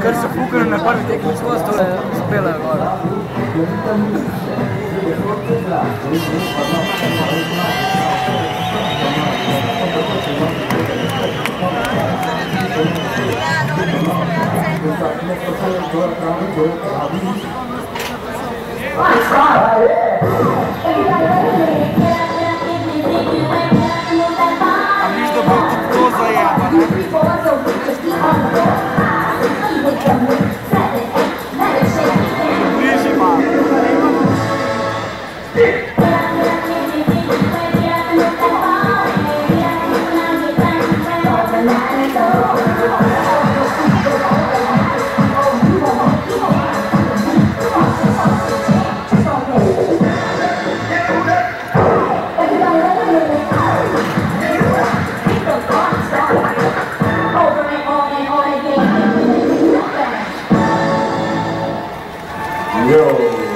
Kar so fukali na prvi tekmi skozi, tole spelajo gor. A viš, da bo tudi to zajeba, ne? Bliži pa. Yo.